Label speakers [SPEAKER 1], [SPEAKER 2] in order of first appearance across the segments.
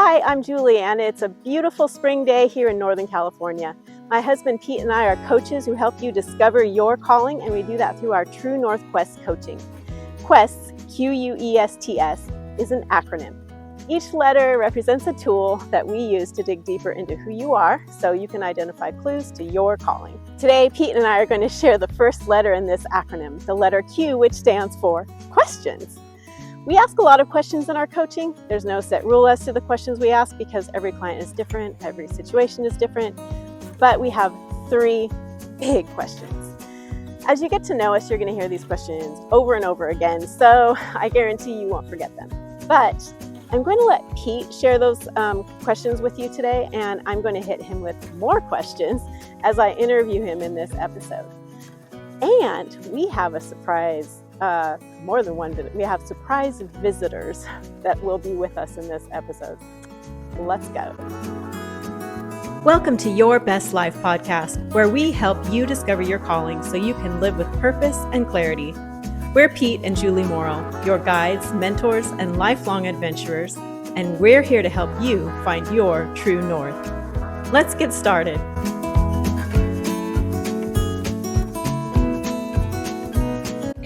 [SPEAKER 1] Hi, I'm Julie, and it's a beautiful spring day here in Northern California. My husband Pete and I are coaches who help you discover your calling, and we do that through our True North Quest coaching. Quests, Q-U-E-S-T-S, is an acronym. Each letter represents a tool that we use to dig deeper into who you are so you can identify clues to your calling. Today, Pete and I are going to share the first letter in this acronym, the letter Q, which stands for questions. We ask a lot of questions in our coaching. There's no set rule as to the questions we ask because every client is different, every situation is different, but we have 3 big questions. As you get to know us, you're going to hear these questions over and over again, so I guarantee you won't forget them. But I'm going to let Pete share those questions with you today, and I'm going to hit him with more questions as I interview him in this episode. And we have a surprise, more than one, we have surprise visitors that will be with us in this episode. Let's go.
[SPEAKER 2] Welcome to Your Best Life podcast, where we help you discover your calling so you can live with purpose and clarity. We're Pete and Julie Morrill, your guides, mentors, and lifelong adventurers, and we're here to help you find your true north. Let's get started.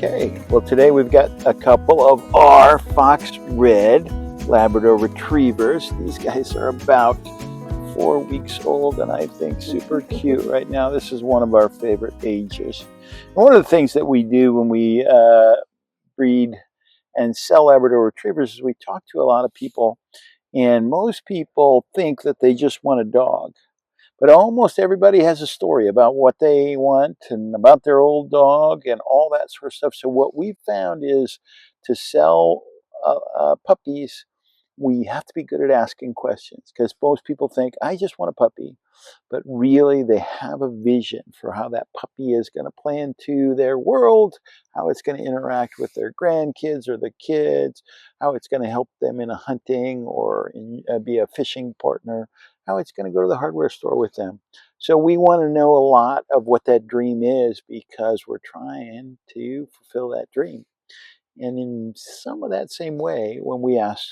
[SPEAKER 3] Okay, well today we've got a couple of our Fox Red Labrador Retrievers. These guys are about 4 weeks old and I think super cute right now. This is one of our favorite ages. And one of the things that we do when we breed and sell Labrador Retrievers is we talk to a lot of people, and most people think that they just want a dog. But almost everybody has a story about what they want and about their old dog and all that sort of stuff. So what we've found is to sell puppies, we have to be good at asking questions, because most people think, I just want a puppy. But really, they have a vision for how that puppy is going to play into their world, how it's going to interact with their grandkids or the kids, how it's going to help them in a hunting or be a fishing partner, how it's going to go to the hardware store with them. So we want to know a lot of what that dream is because we're trying to fulfill that dream. And in some of that same way, when we ask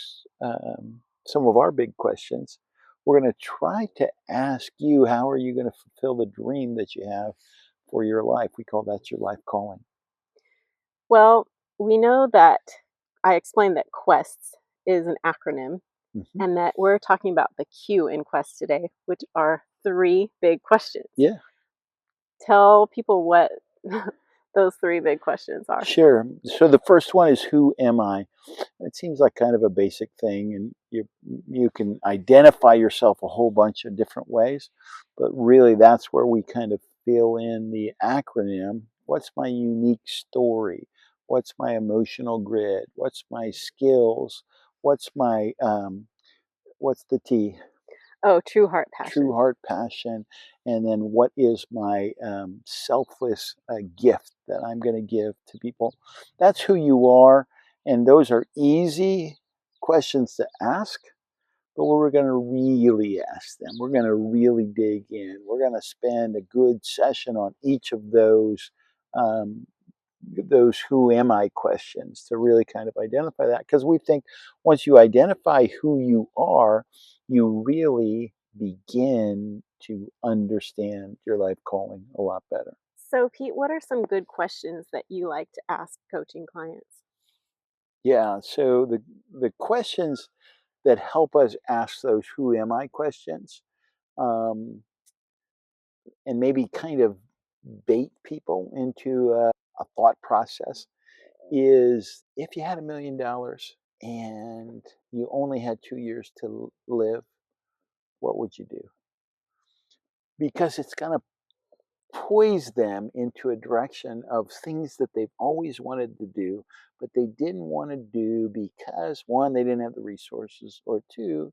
[SPEAKER 3] some of our big questions, we're going to try to ask you, how are you going to fulfill the dream that you have for your life? We call that your life calling.
[SPEAKER 1] Well, we know that I explained that quests is an acronym, and that we're talking about the Q in Quest today, which are 3 big questions.
[SPEAKER 3] Yeah.
[SPEAKER 1] Tell people what those 3 big questions are.
[SPEAKER 3] Sure. So the first one is, who am I? It seems like kind of a basic thing, and you can identify yourself a whole bunch of different ways, but really that's where we kind of fill in the acronym. What's my unique story? What's my emotional grid? What's my skills? What's my what's the T?
[SPEAKER 1] Oh, true heart passion.
[SPEAKER 3] True heart passion. And then what is my selfless gift that I'm going to give to people? That's who you are. And those are easy questions to ask, but we're going to really ask them. We're going to really dig in. We're going to spend a good session on each of those who am I questions to really kind of identify that. Because we think once you identify who you are, you really begin to understand your life calling a lot better.
[SPEAKER 1] So, Pete, what are some good questions that you like to ask coaching clients?
[SPEAKER 3] Yeah, so the questions that help us ask those who am I questions, and maybe kind of bait people into a thought process, is, if you had $1 million and you only had 2 years to live, what would you do? Because it's going to poise them into a direction of things that they've always wanted to do, but they didn't want to do because, 1, they didn't have the resources, or 2,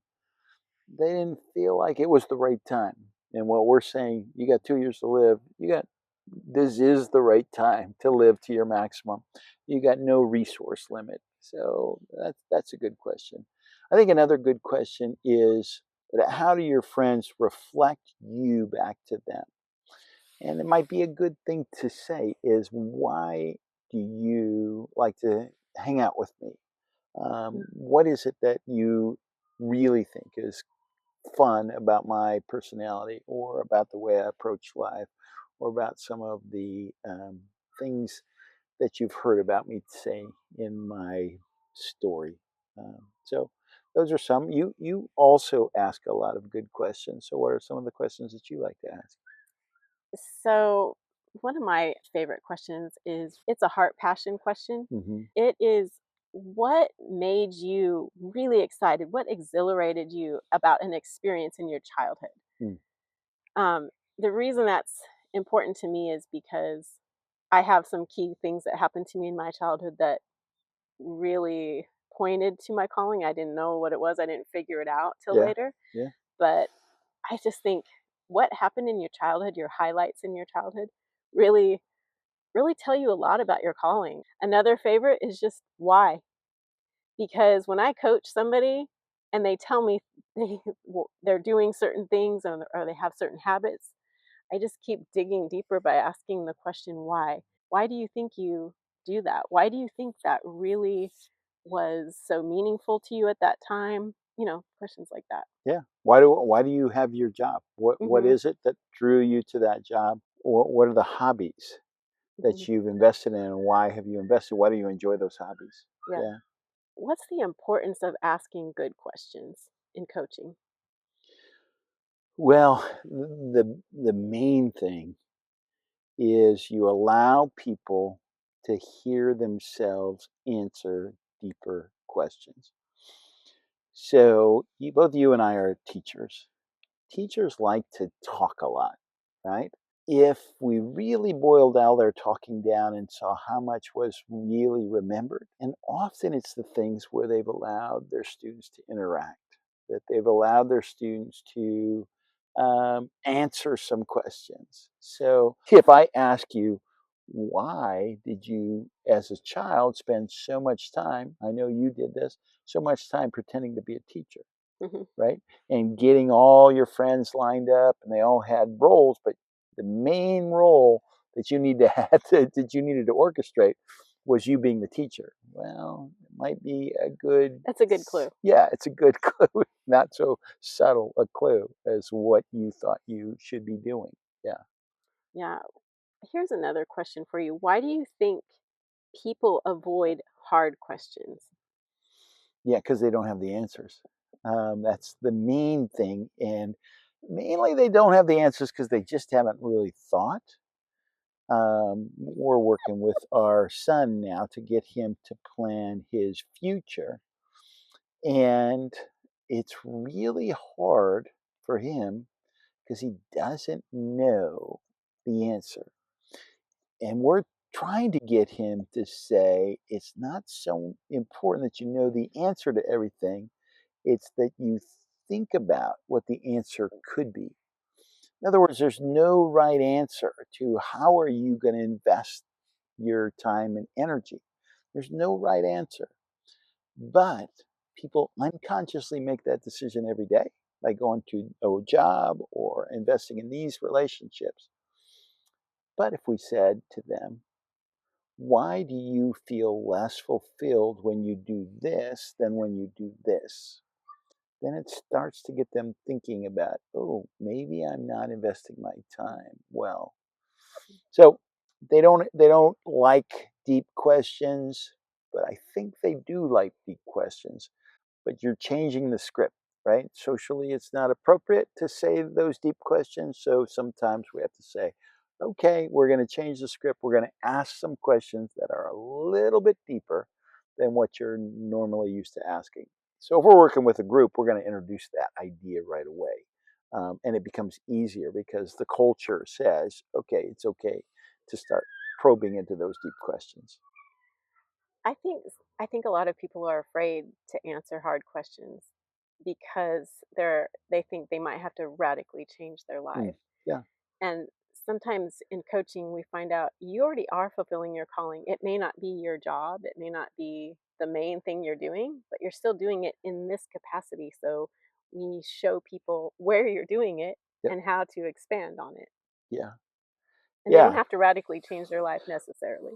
[SPEAKER 3] they didn't feel like it was the right time. And what we're saying, you got 2 years to live, this is the right time to live to your maximum. You got no resource limit. So that's a good question. I think another good question is, how do your friends reflect you back to them? And it might be a good thing to say is, why do you like to hang out with me? What is it that you really think is fun about my personality, or about the way I approach life, or about some of the things that you've heard about me say in my story. So those are some. You also ask a lot of good questions. So what are some of the questions that you like to ask?
[SPEAKER 1] So, one of my favorite questions is it's a heart passion question.
[SPEAKER 3] Hmm.
[SPEAKER 1] It is, what made you really excited? What exhilarated you about an experience in your childhood?
[SPEAKER 3] Mm.
[SPEAKER 1] Um, the reason that's important to me is because I have some key things that happened to me in my childhood that really pointed to my calling. I didn't know what it was, I didn't figure it out till
[SPEAKER 3] Yeah,
[SPEAKER 1] later.
[SPEAKER 3] yeah,
[SPEAKER 1] But I just think what happened in your childhood, your highlights in your childhood, really, really tell you a lot about your calling. Another favorite is just why. Because when I coach somebody and they tell me they're doing certain things, or they have certain habits, I just keep digging deeper by asking the question, why? Why do you think you do that? Why do you think that really was so meaningful to you at that time? Questions like that.
[SPEAKER 3] yeah. Why do you have your job? What
[SPEAKER 1] Hmm.
[SPEAKER 3] is it that drew you to that job? Or what are the hobbies
[SPEAKER 1] Hmm.
[SPEAKER 3] that you've invested in, and why have you invested? Why do you enjoy those hobbies?
[SPEAKER 1] Yeah.
[SPEAKER 3] Yeah.
[SPEAKER 1] What's the importance of asking good questions in coaching?
[SPEAKER 3] Well, the main thing is you allow people to hear themselves answer deeper questions. So both you and I are teachers. Teachers like to talk a lot, right? If we really boiled all their talking down and saw how much was really remembered, and often it's the things where they've allowed their students to interact, that they've allowed their students to answer some questions. So if I ask you, why did you, as a child, spend so much time? I know you did this, so much time pretending to be a teacher,
[SPEAKER 1] Hmm.
[SPEAKER 3] right? And getting all your friends lined up, and they all had roles, but the main role that you need to have that you needed to orchestrate was you being the teacher. Well, it might be a good,
[SPEAKER 1] That's a good clue.
[SPEAKER 3] yeah, it's a good clue, not so subtle a clue as what you thought you should be doing. Yeah.
[SPEAKER 1] Yeah. Here's another question for you. Why do you think people avoid hard questions?
[SPEAKER 3] Yeah, because they don't have the answers. That's the main thing. And mainly they don't have the answers because they just haven't really thought. We're working with our son now to get him to plan his future. And it's really hard for him because he doesn't know the answer. And we're trying to get him to say it's not so important that you know the answer to everything, it's that you think about what the answer could be. In other words, there's no right answer to how are you going to invest your time and energy. There's no right answer. But people unconsciously make that decision every day by going to a job or investing in these relationships. But if we said to them, why do you feel less fulfilled when you do this than when you do this? Then it starts to get them thinking about, oh, maybe I'm not investing my time well. So they don't like deep questions, but I think they do like deep questions. But you're changing the script, right? Socially, it's not appropriate to say those deep questions. So sometimes we have to say, okay, we're going to change the script. We're going to ask some questions that are a little bit deeper than what you're normally used to asking. So if we're working with a group, we're going to introduce that idea right away. And it becomes easier because the culture says, okay, it's okay to start probing into those deep questions.
[SPEAKER 1] I think I think a lot of people are afraid to answer hard questions because they think they might have to radically change their
[SPEAKER 3] Mm,
[SPEAKER 1] life.
[SPEAKER 3] yeah,
[SPEAKER 1] And sometimes in coaching we find out you already are fulfilling your calling. It may not be your job, it may not be the main thing you're doing, but you're still doing it in this capacity. So we show people where you're doing it
[SPEAKER 3] yeah,
[SPEAKER 1] and how to expand on it.
[SPEAKER 3] yeah,
[SPEAKER 1] And they don't
[SPEAKER 3] yeah.
[SPEAKER 1] have to radically change their life necessarily.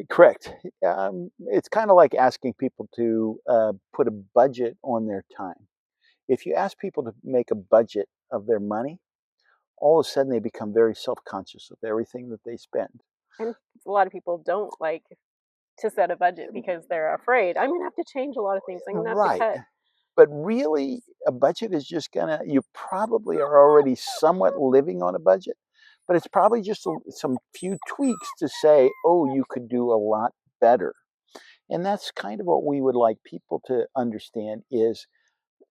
[SPEAKER 3] Correct. It's kind of like asking people to put a budget on their time. If you ask people to make a budget of their money, all of a sudden they become very self-conscious of everything that they spend.
[SPEAKER 1] And a lot of people don't like to set a budget because they're afraid. I'm gonna have to change a lot of things. I'm gonna have to
[SPEAKER 3] Right.
[SPEAKER 1] cut.
[SPEAKER 3] But really, a budget is just gonna, you probably are already somewhat living on a budget, but it's probably just some few tweaks to say, oh, you could do a lot better. And that's kind of what we would like people to understand is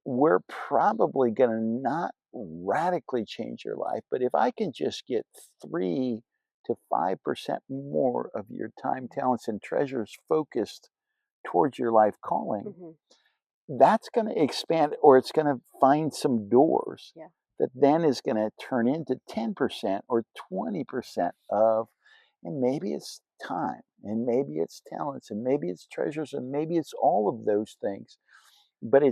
[SPEAKER 3] we're probably going to not radically change your life, but if I can just get 3 to 5% more of your time, talents, and treasures focused towards your life calling,
[SPEAKER 1] Mhm.
[SPEAKER 3] that's going to expand, or it's going to find some doors
[SPEAKER 1] Yeah.
[SPEAKER 3] that then is going to turn into 10% or 20% of, and maybe it's time, and maybe it's talents, and maybe it's treasures, and maybe it's all of those things. But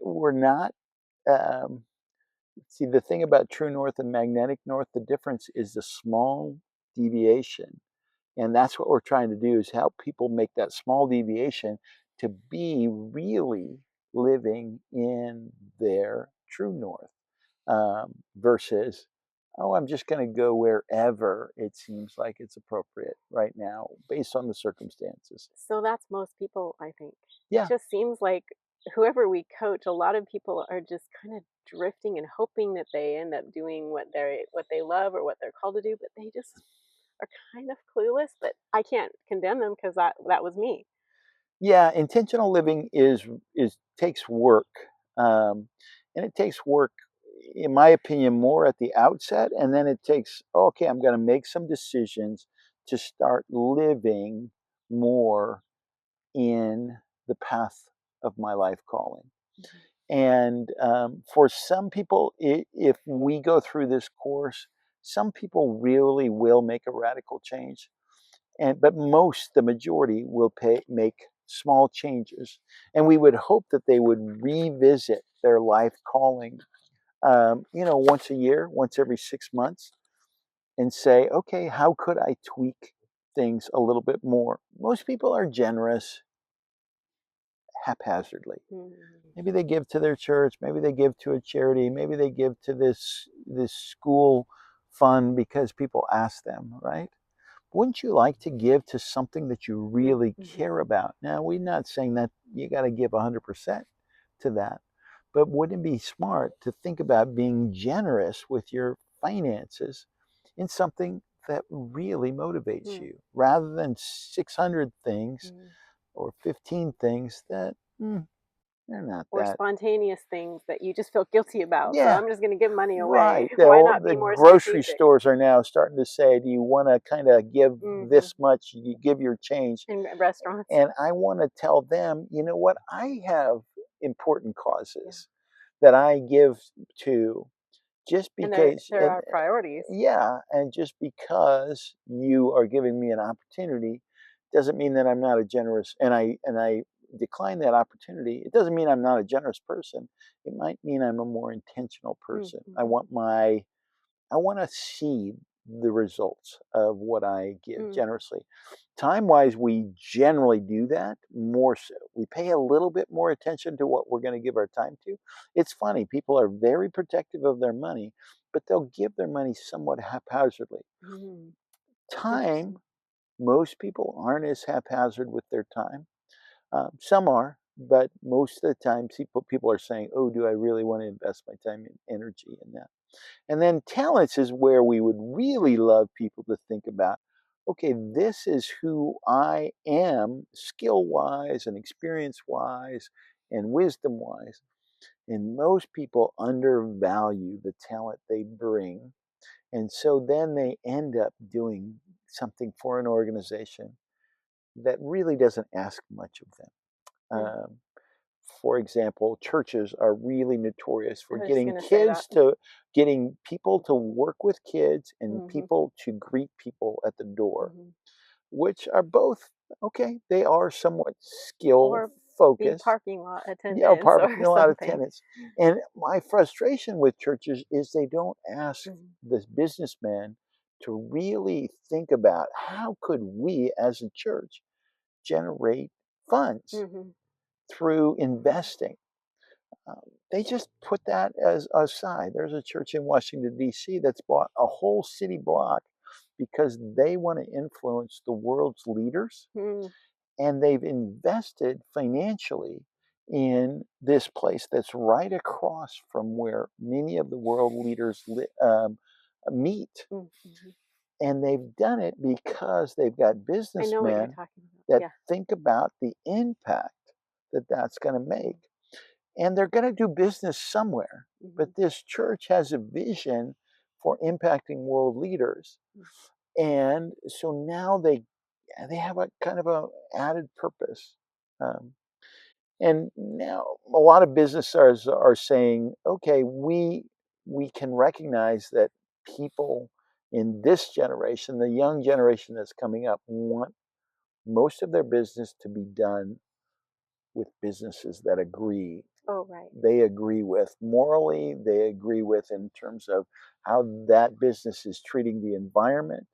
[SPEAKER 3] we're not, um, see, the thing about true north and magnetic north, the difference is the small deviation. And that's what we're trying to do is help people make that small deviation to be really living in their true north, versus, oh, I'm just going to go wherever it seems like it's appropriate right now based on the circumstances.
[SPEAKER 1] So that's most people, I think. It
[SPEAKER 3] Yeah.
[SPEAKER 1] just seems like whoever we coach, a lot of people are just kind of drifting and hoping that they end up doing what they love or what they're called to do, but they just are kind of clueless. But I can't condemn them because that was me.
[SPEAKER 3] Yeah, intentional living is takes work, and it takes work, in my opinion, more at the outset, and then it takes, okay, I'm going to make some decisions to start living more in the path of my life calling.
[SPEAKER 1] Mhm.
[SPEAKER 3] And for some people, if we go through this course, some people really will make a radical change, and but the majority will make small changes, and we would hope that they would revisit their life calling, once a year, once every 6 months, and say, okay, how could I tweak things a little bit more? Most people are generous haphazardly.
[SPEAKER 1] Mhm.
[SPEAKER 3] Maybe they give to their church, maybe they give to a charity, maybe they give to this school fund because people ask them, right? Wouldn't you like to give to something that you really
[SPEAKER 1] Mhm.
[SPEAKER 3] care about? Now, we're not saying that you got to give 100% to that, but wouldn't it be smart to think about being generous with your finances in something that really motivates
[SPEAKER 1] Mhm.
[SPEAKER 3] you rather than 600 things
[SPEAKER 1] Mhm.
[SPEAKER 3] or 15 things that they're not
[SPEAKER 1] Or
[SPEAKER 3] that.
[SPEAKER 1] spontaneous things that you just feel guilty about. So
[SPEAKER 3] Yeah,
[SPEAKER 1] I'm just going to give money away.
[SPEAKER 3] right.
[SPEAKER 1] Why not
[SPEAKER 3] The
[SPEAKER 1] be more
[SPEAKER 3] grocery
[SPEAKER 1] strategic?
[SPEAKER 3] stores are now starting to say, do you want to kind of give
[SPEAKER 1] Hmm.
[SPEAKER 3] this much? You give your change.
[SPEAKER 1] In restaurants.
[SPEAKER 3] And I want to tell them, you know what? I have important
[SPEAKER 1] Yeah.
[SPEAKER 3] causes that I give to, just
[SPEAKER 1] And there,
[SPEAKER 3] because,
[SPEAKER 1] there
[SPEAKER 3] and
[SPEAKER 1] are priorities.
[SPEAKER 3] yeah, and just because you are giving me an opportunity doesn't mean that I'm not a generous, and I decline that opportunity. It doesn't mean I'm not a generous person. It might mean I'm a more intentional person.
[SPEAKER 1] Mm-hmm.
[SPEAKER 3] I want to see the results of what I give
[SPEAKER 1] Mm.
[SPEAKER 3] generously. Time wise, we generally do that more so. We pay a little bit more attention to what we're going to give our time to. It's funny, people are very protective of their money, but they'll give their money somewhat haphazardly.
[SPEAKER 1] Mm.
[SPEAKER 3] Time,
[SPEAKER 1] Interesting.
[SPEAKER 3] most people aren't as haphazard with their time. Some are, but most of the time, people are saying, oh, do I really want to invest my time and energy in that? And then talents is where we would really love people to think about, okay, this is who I am skill wise and experience wise and wisdom wise. And most people undervalue the talent they bring. And so then they end up doing something for an organization that really doesn't ask much of them.
[SPEAKER 1] Mm.
[SPEAKER 3] For example, churches are really notorious for
[SPEAKER 1] I was just
[SPEAKER 3] getting
[SPEAKER 1] going to say that.
[SPEAKER 3] getting people to work with kids and
[SPEAKER 1] Hmm.
[SPEAKER 3] people to greet people at the door,
[SPEAKER 1] Hmm.
[SPEAKER 3] which are both okay. They are somewhat skill
[SPEAKER 1] Or be
[SPEAKER 3] focused.
[SPEAKER 1] parking lot
[SPEAKER 3] Yeah,
[SPEAKER 1] attendants or
[SPEAKER 3] parking lot
[SPEAKER 1] something.
[SPEAKER 3] attendants. And my frustration with churches is they don't ask
[SPEAKER 1] Hmm.
[SPEAKER 3] this businessman to really think about how could we as a church generate funds
[SPEAKER 1] Hmm.
[SPEAKER 3] through investing. They just put that as aside. There's a church in Washington, D.C. that's bought a whole city block because they want to influence the world's leaders,
[SPEAKER 1] Hmm.
[SPEAKER 3] and they've invested financially in this place that's right across from where many of the world leaders meet.
[SPEAKER 1] Mm-hmm.
[SPEAKER 3] And they've done it because they've got
[SPEAKER 1] I know what you're
[SPEAKER 3] businessmen
[SPEAKER 1] talking about.
[SPEAKER 3] that
[SPEAKER 1] Yeah.
[SPEAKER 3] think about the impact that that's going to make. And they're going to do business somewhere.
[SPEAKER 1] Mm-hmm.
[SPEAKER 3] But this church has a vision for impacting world leaders. And so now they have a kind of a added purpose. Um, and now a lot of businesses are saying, okay, we can recognize that people in this generation, the young generation that's coming up, want most of their business to be done with businesses that
[SPEAKER 1] Oh, right.
[SPEAKER 3] they agree with morally, they agree with in terms of how that business is treating the environment.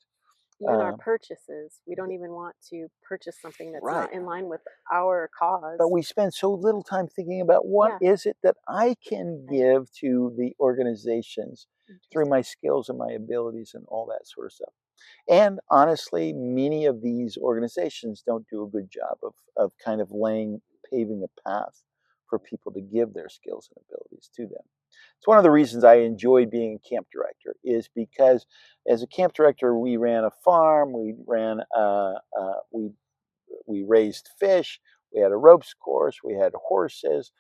[SPEAKER 1] Even our purchases, we don't even want to purchase something that's
[SPEAKER 3] Right.
[SPEAKER 1] not in line with our cause.
[SPEAKER 3] But we spend so little time thinking about what
[SPEAKER 1] Yeah.
[SPEAKER 3] is it that I can
[SPEAKER 1] Right.
[SPEAKER 3] give to the organizations through
[SPEAKER 1] Interesting.
[SPEAKER 3] my skills and my abilities and all that sort of stuff. And honestly, many of these organizations don't do a good job of kind of paving a path for people to give their skills and abilities to them. It's one of the reasons I enjoyed being a camp director, is because as a camp director, we ran a farm, we raised fish, we had a ropes course, we had horses,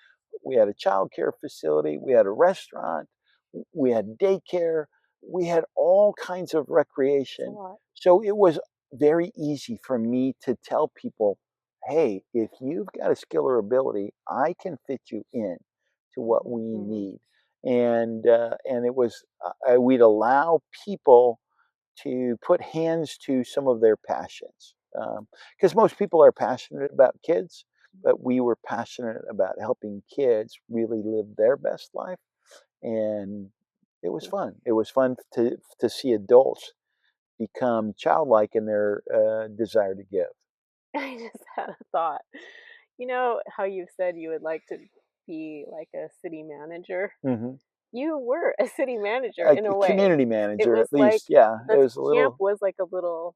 [SPEAKER 3] we had a child care facility, we had a restaurant, we had daycare, we had all kinds of
[SPEAKER 1] That's a
[SPEAKER 3] recreation.
[SPEAKER 1] lot.
[SPEAKER 3] So it was very easy for me to tell people, hey, if you've got a skill or ability, I can fit you in to what we
[SPEAKER 1] Mm-hmm.
[SPEAKER 3] need. And it was we'd allow people to put hands to some of their passions. Because most people are passionate about kids, but we were passionate about helping kids really live their best life. And it was fun. It was fun to see adults become childlike in their desire to give.
[SPEAKER 1] I just had a thought. You know how you said you would like to be like a city manager?
[SPEAKER 3] Mm-hmm.
[SPEAKER 1] You were a city manager
[SPEAKER 3] A
[SPEAKER 1] in a way.
[SPEAKER 3] community
[SPEAKER 1] It
[SPEAKER 3] manager,
[SPEAKER 1] was
[SPEAKER 3] at
[SPEAKER 1] like
[SPEAKER 3] least, yeah. It
[SPEAKER 1] the
[SPEAKER 3] was a
[SPEAKER 1] camp
[SPEAKER 3] little,
[SPEAKER 1] was like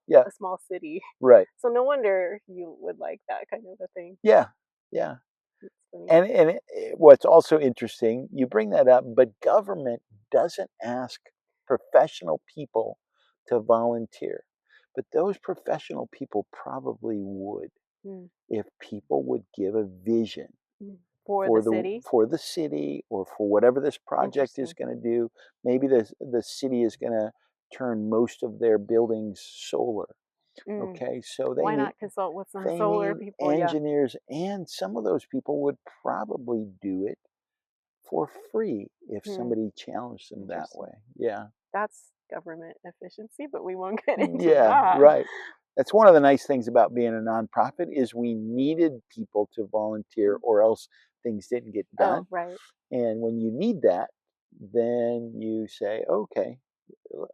[SPEAKER 3] yeah,
[SPEAKER 1] a small city.
[SPEAKER 3] right,
[SPEAKER 1] So no wonder you would like that kind of a thing.
[SPEAKER 3] yeah, yeah.
[SPEAKER 1] It's funny.
[SPEAKER 3] And what's also interesting, you bring that up, but government doesn't ask professional people to volunteer. But those professional people probably would
[SPEAKER 1] Mm,
[SPEAKER 3] if people would give a vision
[SPEAKER 1] mm. For the city?
[SPEAKER 3] for the city or for whatever this project is
[SPEAKER 1] Interesting.
[SPEAKER 3] going to do. Maybe the city is going to turn most of their buildings solar.
[SPEAKER 1] Mm.
[SPEAKER 3] Okay, so
[SPEAKER 1] Why not consult with some
[SPEAKER 3] they
[SPEAKER 1] solar
[SPEAKER 3] need
[SPEAKER 1] people? Yeah.
[SPEAKER 3] engineers, and some of those people would probably do it for free if
[SPEAKER 1] Hmm.
[SPEAKER 3] somebody challenged them that
[SPEAKER 1] Interesting.
[SPEAKER 3] way. Yeah.
[SPEAKER 1] That's government efficiency, but we won't get into
[SPEAKER 3] Yeah,
[SPEAKER 1] that.
[SPEAKER 3] right. That's one of the nice things about being a nonprofit is we needed people to volunteer or else things didn't get
[SPEAKER 1] Oh,
[SPEAKER 3] done.
[SPEAKER 1] right.
[SPEAKER 3] And when you need that, then you say, okay,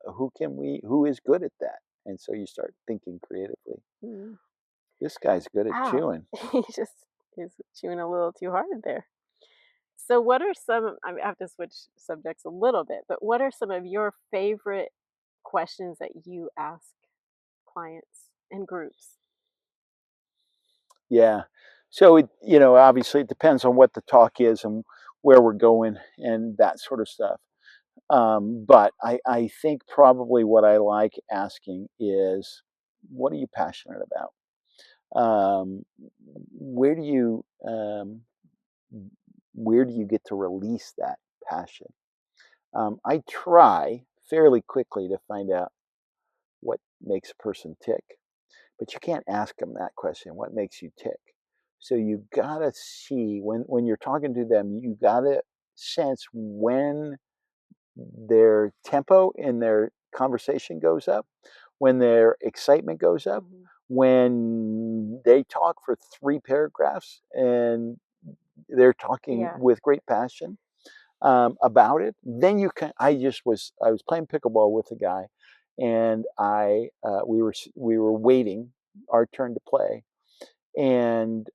[SPEAKER 3] who is good at that? And so you start thinking creatively.
[SPEAKER 1] Mm.
[SPEAKER 3] This guy's good at
[SPEAKER 1] Ow.
[SPEAKER 3] chewing.
[SPEAKER 1] He just is chewing a little too hard there. So, what are some, I have to switch subjects a little bit, but what are some of your favorite questions that you ask clients and groups?
[SPEAKER 3] Yeah. So obviously it depends on what the talk is and where we're going and that sort of stuff. But I think probably what I like asking is, what are you passionate about? Where do you get to release that passion? I try fairly quickly to find out what makes a person tick. But you can't ask them that question, what makes you tick? So you gotta see when you're talking to them, you gotta sense when their tempo in their conversation goes up, when their excitement goes up,
[SPEAKER 1] Hmm.
[SPEAKER 3] when they talk for 3 paragraphs and they're talking
[SPEAKER 1] Yeah.
[SPEAKER 3] with great passion about it. Then you can. I was playing pickleball with a guy, and we were waiting our turn to play, and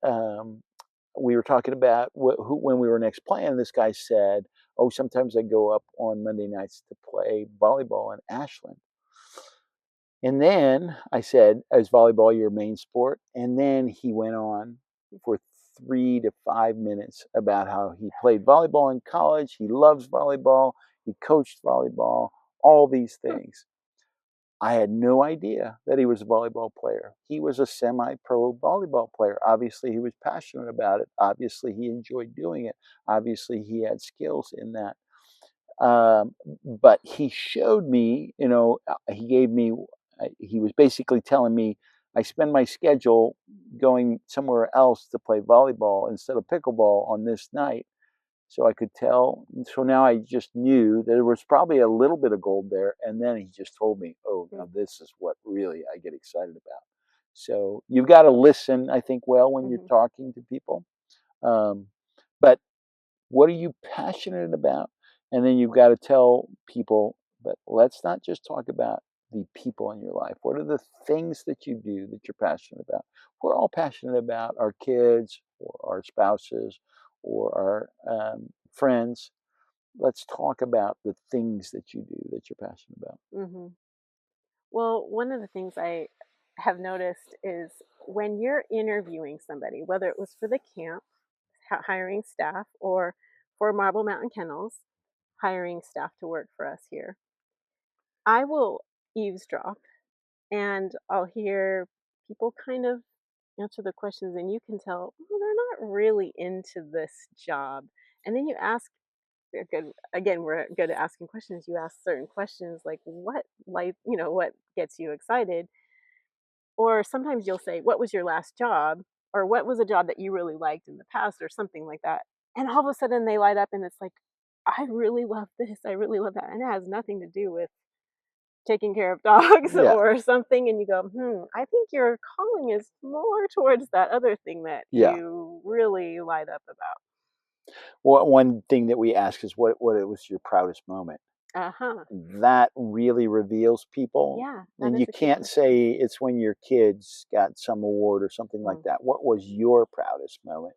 [SPEAKER 3] we were talking about when we were next playing. This guy said, "Oh, sometimes I go up on Monday nights to play volleyball in Ashland." And then I said, "Is volleyball your main sport?" And then he went on for 3 to 5 minutes about how he played volleyball in college. He loves volleyball. He coached volleyball. All these things. I had no idea that he was a volleyball player. He was a semi-pro volleyball player. Obviously, he was passionate about it. Obviously, he enjoyed doing it. Obviously, he had skills in that. But he showed me, he gave me, he was basically telling me, I spend my schedule going somewhere else to play volleyball instead of pickleball on this night. So I could tell. So now I just knew that there was probably a little bit of gold there. And then he just told me, "Oh, now this is what really I get excited about." So you've got to listen, I think, well, when you're talking to people. But what are you passionate about? And then you've got to tell people, but let's not just talk about the people in your life. What are the things that you do that you're passionate about? We're all passionate about our kids or our spouses or our friends. Let's talk about the things that you do that you're passionate about.
[SPEAKER 1] Mm-hmm. Well, one of the things I have noticed is when you're interviewing somebody, whether it was for the camp, hiring staff, or for Marble Mountain Kennels, hiring staff to work for us here, I will eavesdrop and I'll hear people kind of answer the questions, and you can tell, oh, they're not really into this job. And then you ask, we're good at asking questions. You ask certain questions like, what gets you excited? Or sometimes you'll say, what was your last job? Or what was a job that you really liked in the past, or something like that. And all of a sudden they light up and it's like, I really love this. I really love that. And it has nothing to do with taking care of dogs
[SPEAKER 3] Yeah.
[SPEAKER 1] or something. And you go, I think your calling is more towards that other thing that
[SPEAKER 3] Yeah.
[SPEAKER 1] you really light up about.
[SPEAKER 3] Well, one thing that we ask is what it was your proudest moment.
[SPEAKER 1] Uh-huh.
[SPEAKER 3] That really reveals people.
[SPEAKER 1] Yeah.
[SPEAKER 3] And you can't say it's when your kids got some award or something like that. What was your proudest moment?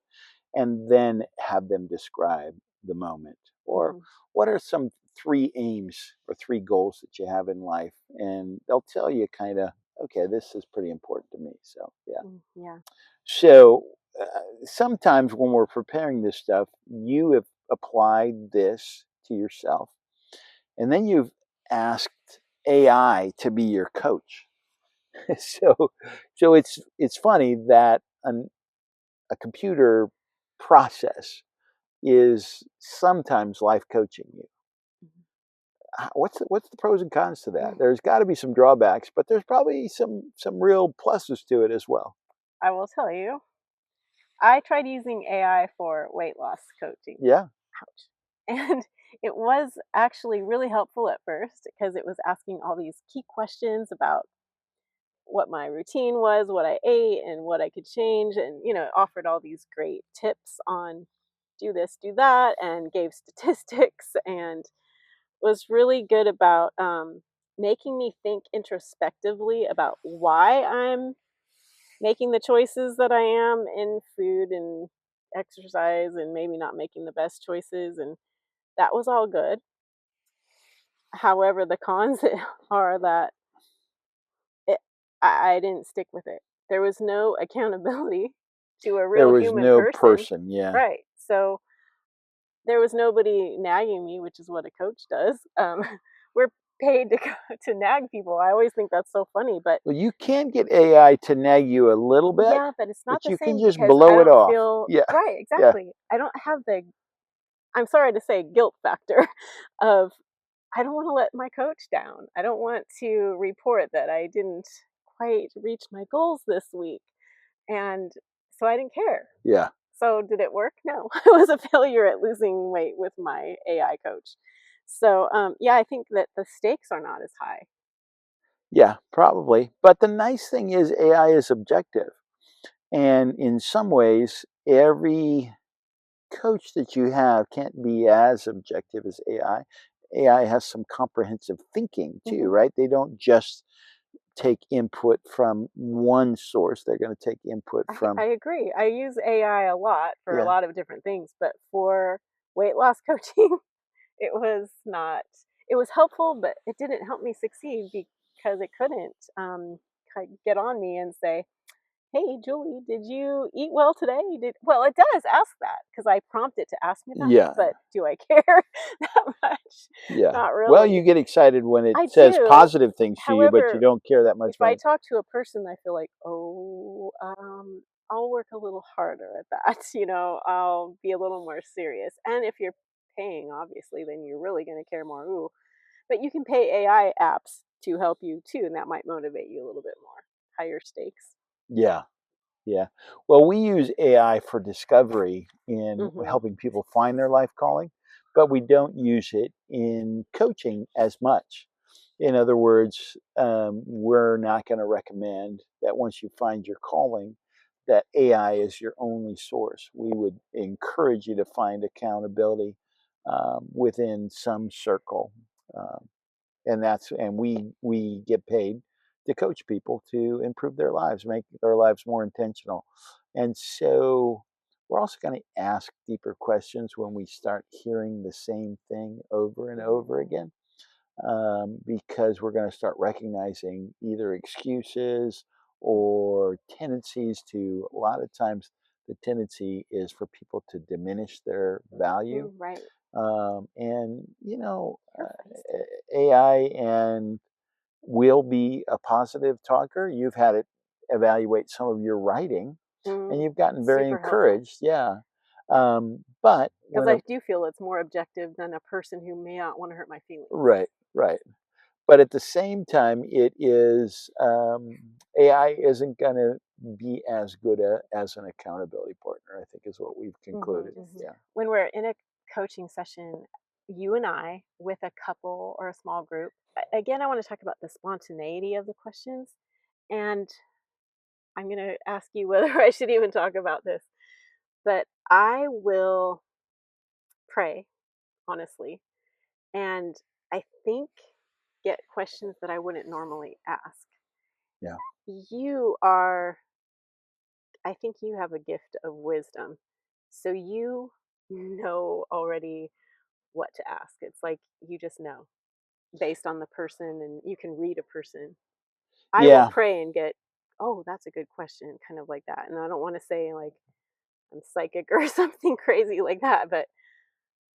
[SPEAKER 3] And then have them describe the moment. Or what are some 3 aims or 3 goals that you have in life? And they'll tell you kind of, okay, this is pretty important to me. So, yeah.
[SPEAKER 1] Yeah.
[SPEAKER 3] So sometimes when we're preparing this stuff, you have applied this to yourself. And then you've asked AI to be your coach. so it's funny that a computer process is sometimes life coaching you. What's the pros and cons to that? There's got to be some drawbacks, but there's probably some real pluses to it as well.
[SPEAKER 1] I will tell you, I tried using AI for weight loss coaching.
[SPEAKER 3] Yeah.
[SPEAKER 1] Ouch. And it was actually really helpful at first because it was asking all these key questions about what my routine was, what I ate, and what I could change. And, it offered all these great tips on do this, do that, and gave statistics and was really good about making me think introspectively about why I'm making the choices that I am in food and exercise, and maybe not making the best choices. And that was all good. However, the cons are that I didn't stick with it. There was no accountability to a real human
[SPEAKER 3] no
[SPEAKER 1] person.
[SPEAKER 3] Yeah.
[SPEAKER 1] Right. So there was nobody nagging me, which is what a coach does. We're paid to nag people. I always think that's so funny, but
[SPEAKER 3] well, you can get AI to nag you a little bit.
[SPEAKER 1] Yeah, but it's not
[SPEAKER 3] but
[SPEAKER 1] the
[SPEAKER 3] you can
[SPEAKER 1] same
[SPEAKER 3] just
[SPEAKER 1] because I
[SPEAKER 3] blow it
[SPEAKER 1] don't
[SPEAKER 3] off.
[SPEAKER 1] feel
[SPEAKER 3] Yeah.
[SPEAKER 1] right.
[SPEAKER 3] Yeah.
[SPEAKER 1] Exactly. I don't have the, I'm sorry to say, guilt factor of I don't want to let my coach down. I don't want to report that I didn't quite reach my goals this week. And so I didn't care.
[SPEAKER 3] Yeah.
[SPEAKER 1] So did it work? No. I was a failure at losing weight with my AI coach. So yeah, I think that the stakes are not as high.
[SPEAKER 3] Yeah, probably. But the nice thing is AI is objective. And in some ways, every coach that you have can't be as objective as AI. AI has some comprehensive thinking too, right? They don't just take input from one source. They're going to take input from.
[SPEAKER 1] I agree. I use AI a lot for a
[SPEAKER 3] Yeah.
[SPEAKER 1] lot of different things, but for weight loss coaching, it was not. It was helpful, but it didn't help me succeed because it couldn't get on me and say, "Hey, Julie, did you eat well today?" Well, it does ask that because I prompt it to ask me that,
[SPEAKER 3] Yeah.
[SPEAKER 1] but do I care that much?
[SPEAKER 3] Yeah.
[SPEAKER 1] Not
[SPEAKER 3] Well, you
[SPEAKER 1] really.
[SPEAKER 3] get excited when it
[SPEAKER 1] I
[SPEAKER 3] says
[SPEAKER 1] do.
[SPEAKER 3] positive things to you, but you
[SPEAKER 1] However,
[SPEAKER 3] don't care that much
[SPEAKER 1] if
[SPEAKER 3] when
[SPEAKER 1] I
[SPEAKER 3] it.
[SPEAKER 1] talk to a person, I feel like, oh, I'll work a little harder at that. I'll be a little more serious. And if you're paying, obviously, then you're really going to care more. Ooh, but you can pay AI apps to help you too, and that might motivate you a little bit more. Higher stakes.
[SPEAKER 3] Yeah. Yeah. Well, we use AI for discovery in
[SPEAKER 1] Mm-hmm.
[SPEAKER 3] helping people find their life calling, but we don't use it in coaching as much. In other words, we're not going to recommend that once you find your calling, that AI is your only source. We would encourage you to find accountability within some circle. Um, and we get paid to coach people to improve their lives, make their lives more intentional. And so we're also going to ask deeper questions when we start hearing the same thing over and over again, because we're going to start recognizing either excuses or tendencies to. A lot of times the tendency is for people to diminish their value,
[SPEAKER 1] Right.
[SPEAKER 3] and
[SPEAKER 1] You're feisty.
[SPEAKER 3] AI and will be a positive talker. You've had it evaluate some of your writing, and you've gotten very
[SPEAKER 1] Super helpful.
[SPEAKER 3] encouraged. Yeah,
[SPEAKER 1] Yeah.
[SPEAKER 3] but
[SPEAKER 1] Because
[SPEAKER 3] when a
[SPEAKER 1] I do feel it's more objective than a person who may not want to hurt my feelings.
[SPEAKER 3] right, right. But at the same time, it is AI isn't going to be as good as an accountability partner. I think is what we've concluded. Yeah,
[SPEAKER 1] When we're in a coaching session, you and I with a couple or a small group, again, I want to talk about the spontaneity of the questions. And I'm going to ask you whether I should even talk about this, but I will pray, honestly, and I think get questions that I wouldn't normally ask.
[SPEAKER 3] yeah,
[SPEAKER 1] You are, I think you have a gift of wisdom. So you know already what to ask. It's like you just know based on the person and you can read a person. I will
[SPEAKER 3] yeah,
[SPEAKER 1] pray and get, oh, that's a good question, kind of like that. And I don't want to say like I'm psychic or something crazy like that, but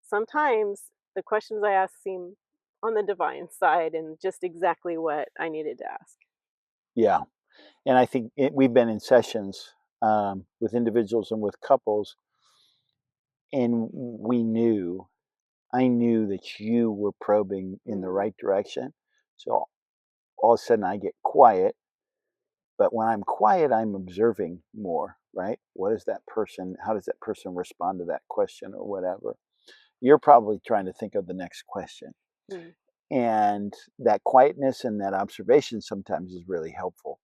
[SPEAKER 1] sometimes the questions I ask seem on the divine side and just exactly what I needed to ask.
[SPEAKER 3] yeah. And I think we've been in sessions with individuals and with couples, and I knew that you were probing in the right direction. So all of a sudden I get quiet, but when I'm quiet, I'm observing more, right? How does that person respond to that question or whatever? You're probably trying to think of the next question.
[SPEAKER 1] Mm-hmm.
[SPEAKER 3] And that quietness and that observation sometimes is really helpful.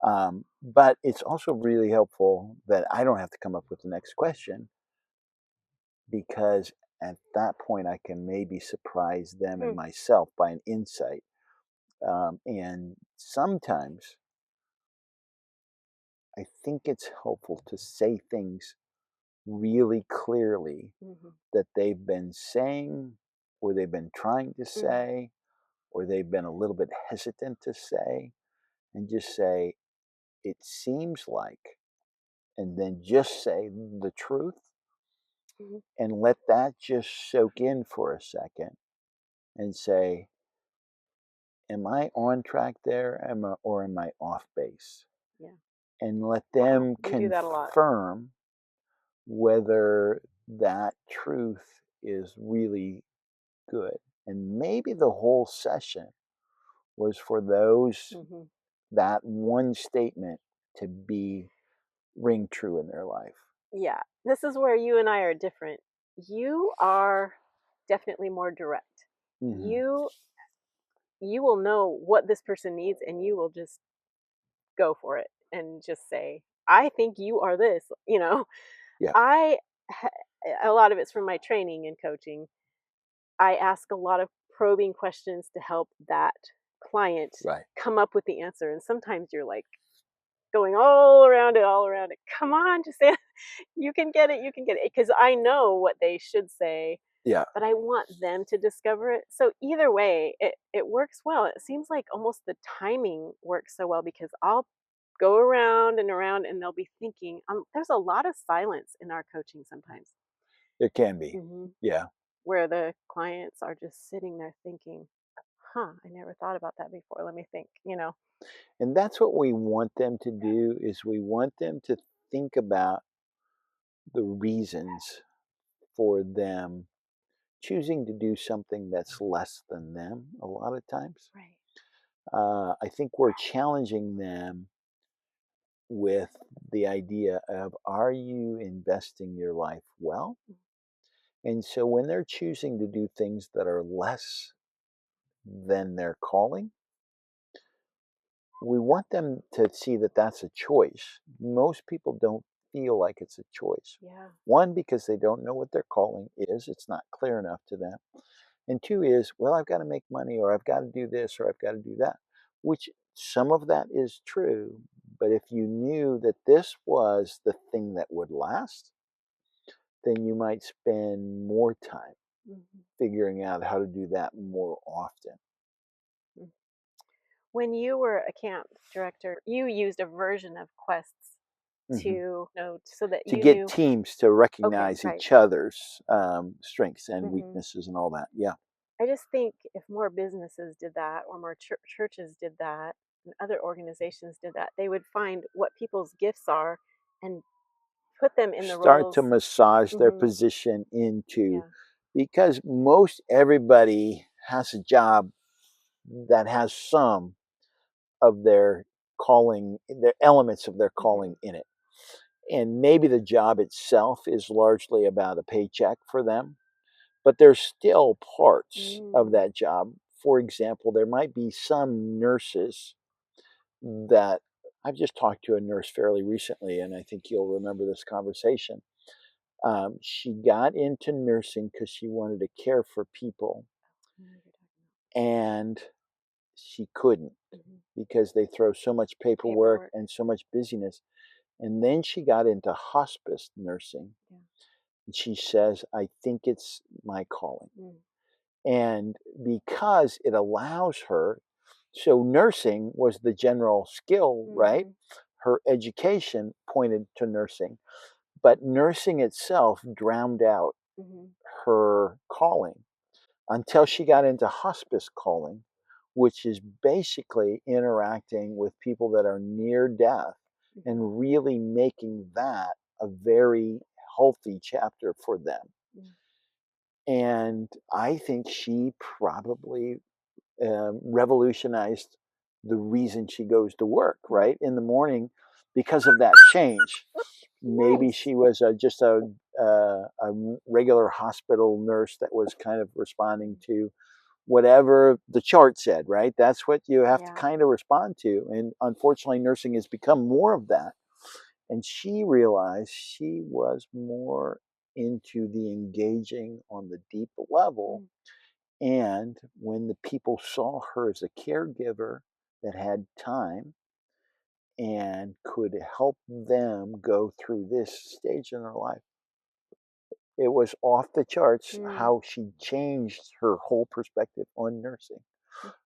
[SPEAKER 3] But it's also really helpful that I don't have to come up with the next question, because at that point I can maybe surprise them and myself by an insight. And sometimes I think it's helpful to say things really clearly
[SPEAKER 1] Mm-hmm.
[SPEAKER 3] that they've been saying, or they've been trying to
[SPEAKER 1] Mm-hmm.
[SPEAKER 3] say, or they've been a little bit hesitant to say, and just say, it seems like, and then just say the truth
[SPEAKER 1] Mm-hmm.
[SPEAKER 3] and let that just soak in for a second and say, am I on track there? Or am I off base?
[SPEAKER 1] Yeah.
[SPEAKER 3] And let
[SPEAKER 1] Wow.
[SPEAKER 3] them
[SPEAKER 1] You do that a lot.
[SPEAKER 3] confirm whether that truth is really good. And maybe the whole session was for
[SPEAKER 1] Mm-hmm.
[SPEAKER 3] that one statement to be ring true in their life.
[SPEAKER 1] Yeah. This is where you and I are different. You are definitely more direct.
[SPEAKER 3] Mm-hmm.
[SPEAKER 1] You will know what this person needs and you will just go for it and just say, I think you are this.
[SPEAKER 3] Yeah.
[SPEAKER 1] I a lot of it's from my training and coaching. I ask a lot of probing questions to help that client
[SPEAKER 3] Right.
[SPEAKER 1] come up with the answer. And sometimes you're like going all around it, all around it. Come on, just say you can get it, you can get it. Because I know what they should say,
[SPEAKER 3] Yeah.
[SPEAKER 1] but I want them to discover it. So either way, it works well. It seems like almost the timing works so well because I'll go around and they'll be thinking. There's a lot of silence in our coaching sometimes.
[SPEAKER 3] It can be.
[SPEAKER 1] Mhm.
[SPEAKER 3] Yeah.
[SPEAKER 1] Where the clients are just sitting there thinking, huh, I never thought about that before. Let me think.
[SPEAKER 3] And that's what we want them to do, is we want them to think about the reasons for them choosing to do something that's less than them a lot of times.
[SPEAKER 1] Right.
[SPEAKER 3] I think we're challenging them with the idea of, are you investing your life well? And so when they're choosing to do things that are less than their calling, we want them to see that that's a choice. Most people don't feel like it's a choice.
[SPEAKER 1] Yeah.
[SPEAKER 3] One, because they don't know what their calling is, it's not clear enough to them. And two is, well, I've got to make money, or I've got to do this, or I've got to do that, which some of that is true. But if you knew that this was the thing that would last, then you might spend more time
[SPEAKER 1] Mhm.
[SPEAKER 3] figuring out how to do that more often.
[SPEAKER 1] Mm. When you were a camp director, you used a version of quests
[SPEAKER 3] Hmm.
[SPEAKER 1] to know so that
[SPEAKER 3] To
[SPEAKER 1] you
[SPEAKER 3] get
[SPEAKER 1] knew.
[SPEAKER 3] teams to
[SPEAKER 1] Okay,
[SPEAKER 3] recognize
[SPEAKER 1] right.
[SPEAKER 3] each other's strengths and
[SPEAKER 1] Hmm.
[SPEAKER 3] weaknesses and all that. Yeah.
[SPEAKER 1] I just think if more businesses did that, or more churches did that, and other organizations did that, they would find what people's gifts are and put them in the
[SPEAKER 3] Start to
[SPEAKER 1] roles.
[SPEAKER 3] massage their
[SPEAKER 1] Hmm.
[SPEAKER 3] position into,
[SPEAKER 1] Yeah.
[SPEAKER 3] because most everybody has a job that has some of their calling, their elements of their
[SPEAKER 1] Hmm.
[SPEAKER 3] calling in it. And maybe the job itself is largely about a paycheck for them, but there's still parts of
[SPEAKER 1] Mm.
[SPEAKER 3] that job. For example, there might be some nurses that, I've just talked to a nurse fairly recently, and I think you'll remember this conversation. She got into nursing because she wanted to care for people,
[SPEAKER 1] I know what you're talking
[SPEAKER 3] and she couldn't
[SPEAKER 1] about. Hmm.
[SPEAKER 3] because they throw so much paperwork
[SPEAKER 1] Paperwork.
[SPEAKER 3] and so much busyness. And then she got into hospice nursing.
[SPEAKER 1] Yeah.
[SPEAKER 3] And she says, I think it's my calling.
[SPEAKER 1] Mm.
[SPEAKER 3] And because it allows her, so nursing was the general skill, right?
[SPEAKER 1] Hmm.
[SPEAKER 3] Her education pointed to nursing, but nursing itself drowned out
[SPEAKER 1] Hmm.
[SPEAKER 3] her calling until she got into hospice calling, which is basically interacting with people that are near death
[SPEAKER 1] Hmm.
[SPEAKER 3] and really making that a very healthy chapter for them.
[SPEAKER 1] Mm.
[SPEAKER 3] And I think she probably revolutionized the reason she goes to work,
[SPEAKER 1] Mm.
[SPEAKER 3] right, in the morning because of that change. Maybe
[SPEAKER 1] Nice.
[SPEAKER 3] she was just a regular hospital nurse that was kind of responding to whatever the chart said, right? That's what you have to
[SPEAKER 1] Yeah.
[SPEAKER 3] kind of respond to. And unfortunately, nursing has become more of that. And she realized she was more into the engaging on the deep level.
[SPEAKER 1] Mm.
[SPEAKER 3] And when the people saw her as a caregiver that had time and could help them go through this stage in their life, it was off the charts
[SPEAKER 1] Mm.
[SPEAKER 3] how she changed her whole perspective on nursing.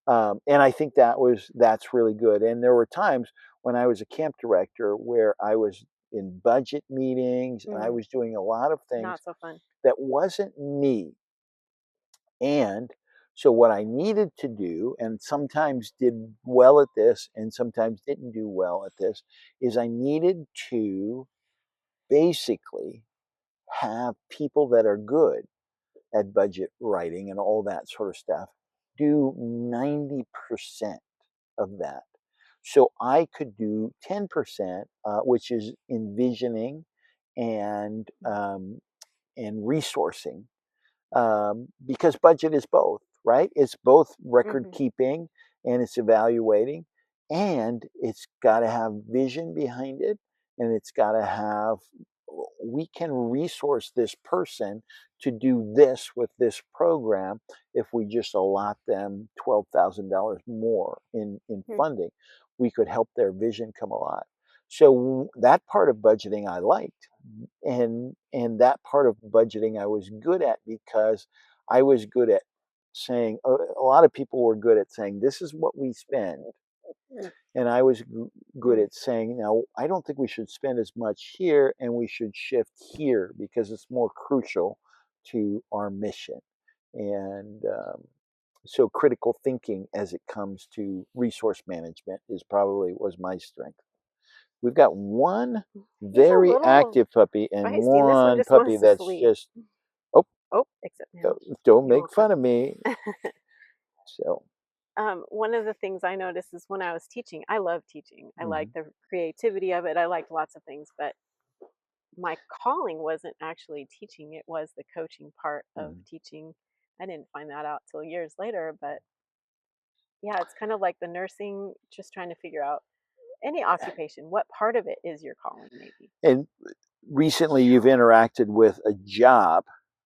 [SPEAKER 3] And I think that's really good. And there were times when I was a camp director where I was in budget meetings and I
[SPEAKER 1] Mm.
[SPEAKER 3] was doing a lot of things
[SPEAKER 1] Not so fun.
[SPEAKER 3] that wasn't me. And so what I needed to do, and sometimes did well at this and sometimes didn't do well at this, is I needed to basically have people that are good at budget writing and all that sort of stuff do 90% of that. So I could do 10%, which is envisioning and and resourcing, because budget is both, right? It's both record
[SPEAKER 1] Hmm.
[SPEAKER 3] keeping and it's evaluating, and it's got to have vision behind it, and it's got to have we can resource this person to do this with this program if we just allot them $12,000 more in
[SPEAKER 1] Hmm.
[SPEAKER 3] funding. We could help their vision come alive. So that part of budgeting I liked, and that part of budgeting I was good at because I was good at saying a lot of people were good at saying this is what we spend, and I was good
[SPEAKER 1] Mm.
[SPEAKER 3] at saying, now, I don't think we should spend as much here and we should shift here because it's more crucial to our mission. And so critical thinking as it comes to resource management was my strength. We've got one
[SPEAKER 1] He's a
[SPEAKER 3] very
[SPEAKER 1] little
[SPEAKER 3] active puppy and
[SPEAKER 1] feisty, and this one
[SPEAKER 3] one
[SPEAKER 1] just
[SPEAKER 3] puppy
[SPEAKER 1] wants to
[SPEAKER 3] that's
[SPEAKER 1] sleep.
[SPEAKER 3] just, oh,
[SPEAKER 1] Oh, except now
[SPEAKER 3] don't
[SPEAKER 1] he
[SPEAKER 3] make
[SPEAKER 1] won't come.
[SPEAKER 3] fun of me. So,
[SPEAKER 1] One of the things I noticed is when I was teaching, I love teaching. I like
[SPEAKER 3] mhm,
[SPEAKER 1] the creativity of it. I liked lots of things, but my calling wasn't actually teaching. It was the coaching part of
[SPEAKER 3] mhm.
[SPEAKER 1] teaching. I didn't find that out till years later, but yeah, it's kind of like the nursing, just trying to figure out any occupation. What part of it is your calling, maybe?
[SPEAKER 3] And recently you've interacted with a job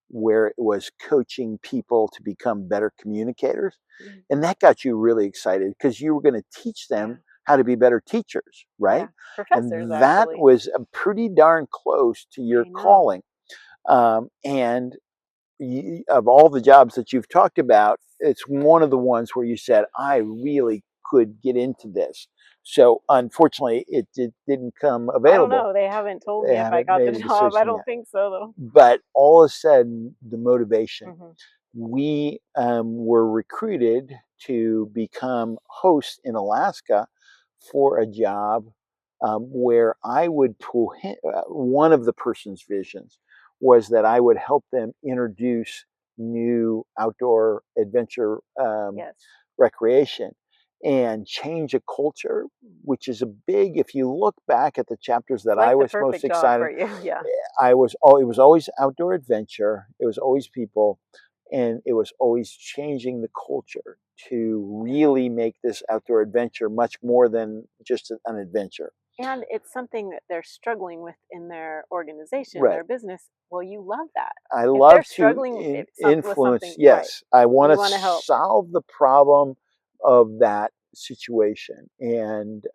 [SPEAKER 3] where it was coaching people to become better communicators.
[SPEAKER 1] Mm.
[SPEAKER 3] And that got you really excited because you were going to teach
[SPEAKER 1] Yeah,
[SPEAKER 3] them how to be better teachers,
[SPEAKER 1] yeah.
[SPEAKER 3] right?
[SPEAKER 1] Professors,
[SPEAKER 3] And that
[SPEAKER 1] actually.
[SPEAKER 3] was pretty darn close to your
[SPEAKER 1] I know.
[SPEAKER 3] calling. And of all the jobs that you've talked about, it's one of the ones where you said, I really could get into this. So unfortunately, didn't come
[SPEAKER 1] I don't
[SPEAKER 3] available.
[SPEAKER 1] know. They haven't told
[SPEAKER 3] They
[SPEAKER 1] me if I
[SPEAKER 3] haven't
[SPEAKER 1] got the
[SPEAKER 3] made a
[SPEAKER 1] job. I
[SPEAKER 3] decision
[SPEAKER 1] don't
[SPEAKER 3] yet.
[SPEAKER 1] think so, though.
[SPEAKER 3] But all of a sudden, the motivation.
[SPEAKER 1] Hmm.
[SPEAKER 3] We were recruited to become hosts in Alaska for a job where I would pull one of the person's visions was that I would help them introduce new outdoor adventure
[SPEAKER 1] Yes.
[SPEAKER 3] recreation and change a culture, which is a big, if you look back at the chapters that
[SPEAKER 1] It's
[SPEAKER 3] I
[SPEAKER 1] like the
[SPEAKER 3] was most
[SPEAKER 1] perfect job
[SPEAKER 3] excited,
[SPEAKER 1] for you. Yeah.
[SPEAKER 3] it was always outdoor adventure. It was always people, and it was always changing the culture to really make this outdoor adventure much more than just an adventure.
[SPEAKER 1] And it's something that they're struggling with in their organization,
[SPEAKER 3] Right.
[SPEAKER 1] their business. Well, you love that.
[SPEAKER 3] I
[SPEAKER 1] If they're
[SPEAKER 3] love to
[SPEAKER 1] struggling with
[SPEAKER 3] influence.
[SPEAKER 1] something, right,
[SPEAKER 3] Yes, I want
[SPEAKER 1] you
[SPEAKER 3] to
[SPEAKER 1] want to help.
[SPEAKER 3] solve the problem of that situation. And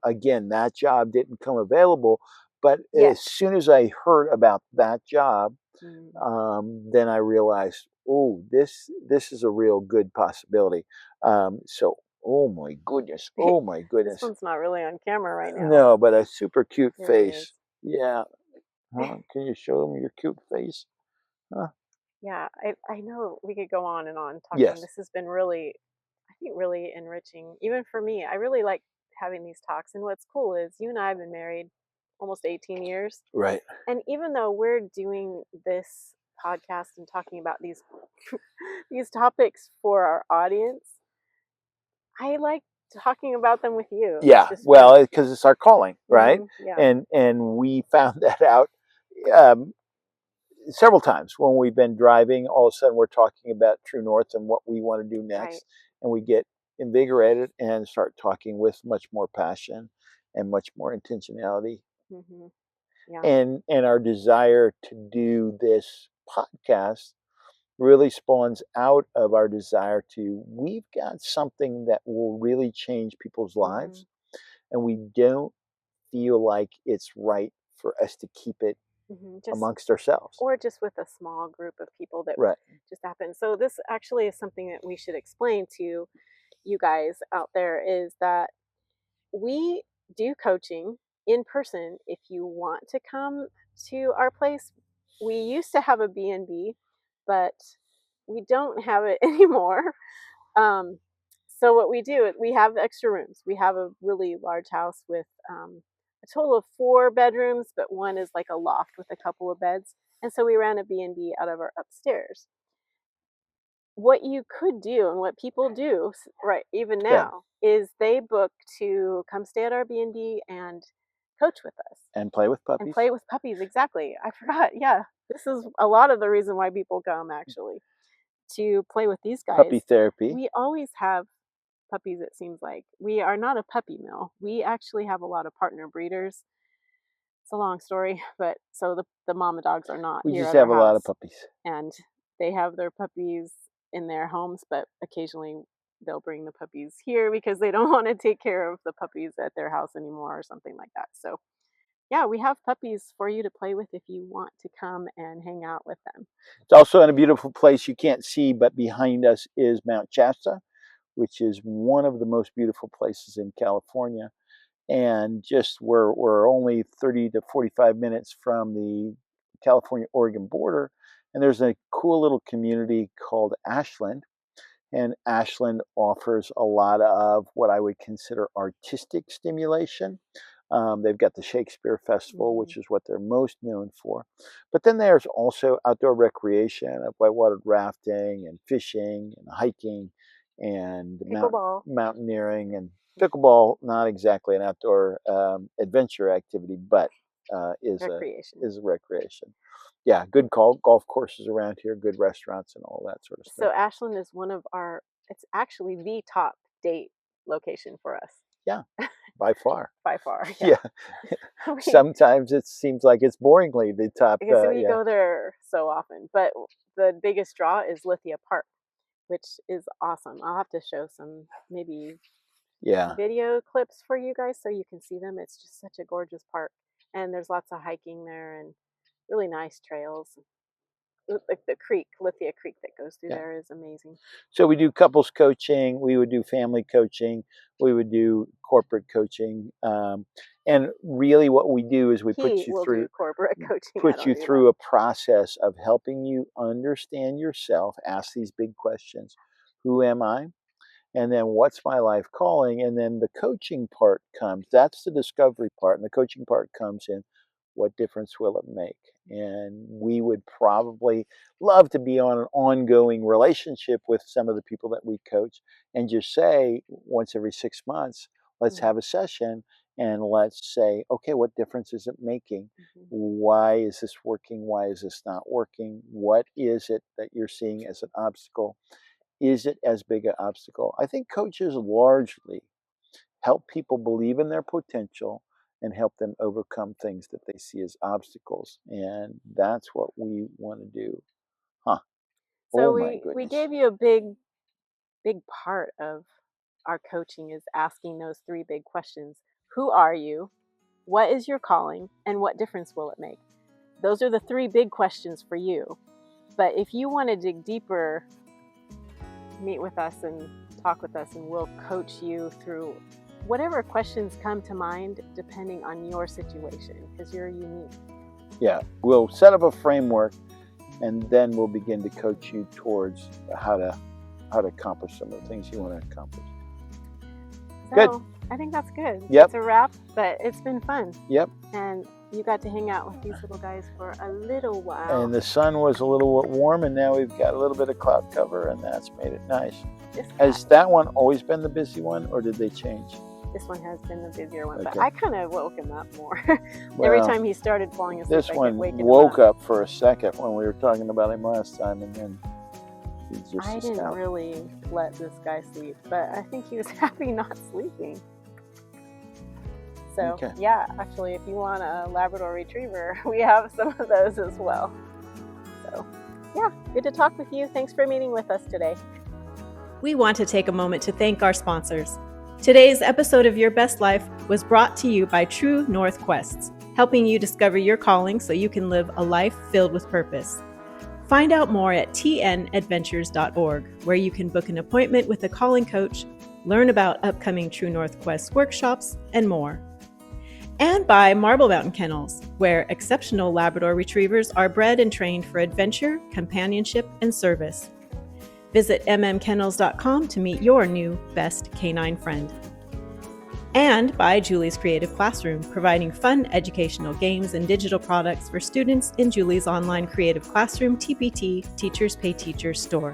[SPEAKER 3] again, that job didn't come available. But
[SPEAKER 1] Yes.
[SPEAKER 3] as soon as I heard about that job,
[SPEAKER 1] Mm.
[SPEAKER 3] then I realized, oh, this is a real good possibility. So, oh my
[SPEAKER 1] This
[SPEAKER 3] goodness,
[SPEAKER 1] one's not really on camera right now.
[SPEAKER 3] no, but a super cute
[SPEAKER 1] There he is.
[SPEAKER 3] face. Yeah, huh? Can you show them your cute face? Huh?
[SPEAKER 1] Yeah, I know we could go on and on talking.
[SPEAKER 3] Yes,
[SPEAKER 1] This has been really, I think, really enriching, even for me. I really like having these talks. And what's cool is you and I have been married almost 18 years.
[SPEAKER 3] right.
[SPEAKER 1] And even though we're doing this podcast and talking about these these topics for our audience, I like talking about them with you. It's
[SPEAKER 3] Yeah,
[SPEAKER 1] just fun.
[SPEAKER 3] well, because it's our calling, right?
[SPEAKER 1] Yeah.
[SPEAKER 3] And we found that out um, several times when we've been driving. All of a sudden, we're talking about True North and what we want to do
[SPEAKER 1] Right.
[SPEAKER 3] next, and we get invigorated and start talking with much more passion and much more intentionality,
[SPEAKER 1] Hmm. Yeah.
[SPEAKER 3] and our desire to do this podcast really spawns out of our desire to, we've got something that will really change people's
[SPEAKER 1] Hmm.
[SPEAKER 3] lives, and we don't feel like it's right for us to keep it
[SPEAKER 1] Just
[SPEAKER 3] amongst ourselves.
[SPEAKER 1] or just with a small group of people that
[SPEAKER 3] Right.
[SPEAKER 1] just happen. So this actually is something that we should explain to you guys out there is that we do coaching in person if you want to come to our place. We used to have a B&B, but we don't have it anymore. Um, so what we do is we have extra rooms. We have a really large house with a total of 4 bedrooms, but one is like a loft with a couple of beds. And so we ran a B&B out of our upstairs. What you could do and what people do right even
[SPEAKER 3] Yeah.
[SPEAKER 1] now is they book to come stay at our B&B and coach with us
[SPEAKER 3] And play with
[SPEAKER 1] and
[SPEAKER 3] puppies.
[SPEAKER 1] play with puppies. Exactly. I forgot. Yeah. This is a lot of the reason why people come actually to play with these guys.
[SPEAKER 3] Puppy therapy.
[SPEAKER 1] We always have puppies, it seems like. We are not a puppy mill. We actually have a lot of partner breeders. it's a long story, but so the mama dogs are not
[SPEAKER 3] We
[SPEAKER 1] here
[SPEAKER 3] just
[SPEAKER 1] at our
[SPEAKER 3] have a lot of
[SPEAKER 1] house,
[SPEAKER 3] puppies.
[SPEAKER 1] and they have their puppies in their homes, but occasionally they'll bring the puppies here because they don't want to take care of the puppies at their house anymore or something like that. So yeah, we have puppies for you to play with if you want to come and hang out with them.
[SPEAKER 3] It's also in a beautiful place you can't see, but behind us is Mount Shasta, which is one of the most beautiful places in California. And just we're only 30 to 45 minutes from the California-Oregon border. And there's a cool little community called Ashland. And Ashland offers a lot of what I would consider artistic stimulation. They've got the Shakespeare Festival, which is what they're most known for. But then there's also outdoor recreation of whitewater rafting and fishing and hiking and
[SPEAKER 1] Pickleball.
[SPEAKER 3] mountaineering and pickleball. Not exactly an outdoor adventure activity, but is a recreation. Yeah, good golf courses around here, good restaurants and all that sort of stuff.
[SPEAKER 1] So Ashland is one of it's actually the top date location for us.
[SPEAKER 3] Yeah, by far.
[SPEAKER 1] By far.
[SPEAKER 3] Yeah. Sometimes it seems like it's boringly the top.
[SPEAKER 1] Because we go there so often. But the biggest draw is Lithia Park, which is awesome. I'll have to show some maybe video clips for you guys so you can see them. It's just such a gorgeous park. And there's lots of hiking there and really nice trails. Like the creek, Lithia Creek that goes through there is amazing.
[SPEAKER 3] So we do couples coaching, we would do family coaching, we would do corporate coaching, and really what we do is we put you through
[SPEAKER 1] corporate coaching.
[SPEAKER 3] Put you through a process of helping you understand yourself, ask these big questions: who am I? And then what's my life calling? And then the coaching part comes. That's the discovery part, and the coaching part comes in. What difference will it make? And we would probably love to be on an ongoing relationship with some of the people that we coach and just say once every 6 months, let's have a session and let's say, okay, what difference is it making? Why is this working? Why is this not working? What is it that you're seeing as an obstacle? Is it as big an obstacle? I think coaches largely help people believe in their potential and help them overcome things that they see as obstacles. And that's what we want to do.
[SPEAKER 1] So we gave you a big part of our coaching is asking those 3 big questions. Who are you? What is your calling? And what difference will it make? Those are the 3 big questions for you. But if you want to dig deeper, meet with us and talk with us and we'll coach you through whatever questions come to mind depending on your situation, because you're unique.
[SPEAKER 3] Yeah, we'll set up a framework and then we'll begin to coach you towards how to accomplish some of the things you want to accomplish.
[SPEAKER 1] So,
[SPEAKER 3] good.
[SPEAKER 1] I think that's good.
[SPEAKER 3] Yep.
[SPEAKER 1] It's a wrap, but it's been fun.
[SPEAKER 3] Yep.
[SPEAKER 1] And you got to hang out with these little guys for a little while.
[SPEAKER 3] And the sun was a little warm, and now we've got a little bit of cloud cover, and that's made it nice. Has that one always been the busy one, or did they change?
[SPEAKER 1] This one has been the busier one,
[SPEAKER 3] Okay.
[SPEAKER 1] but I kind of woke him up more. Every time he started falling asleep,
[SPEAKER 3] this
[SPEAKER 1] I
[SPEAKER 3] one
[SPEAKER 1] kept waking
[SPEAKER 3] woke
[SPEAKER 1] him up.
[SPEAKER 3] up for a second when we were talking about him last time, and then he just
[SPEAKER 1] I didn't really let this guy sleep, but I think he was happy not sleeping. So, yeah, actually, if you want a Labrador Retriever, we have some of those as well. So, yeah, good to talk with you. Thanks for meeting with us today.
[SPEAKER 2] We want to take a moment to thank our sponsors. Today's episode of Your Best Life was brought to you by True North Quests, helping you discover your calling so you can live a life filled with purpose. Find out more at tnadventures.org, where you can book an appointment with a calling coach, learn about upcoming True North Quest workshops, and more. And by Marble Mountain Kennels, where exceptional Labrador Retrievers are bred and trained for adventure, companionship, and service. Visit mmkennels.com to meet your new best canine friend. And by Julie's Creative Classroom, providing fun educational games and digital products for students in Julie's online Creative Classroom TPT Teachers Pay Teachers store.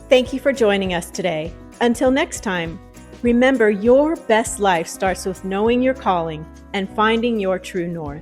[SPEAKER 2] Thank you for joining us today. Until next time, remember your best life starts with knowing your calling and finding your true north.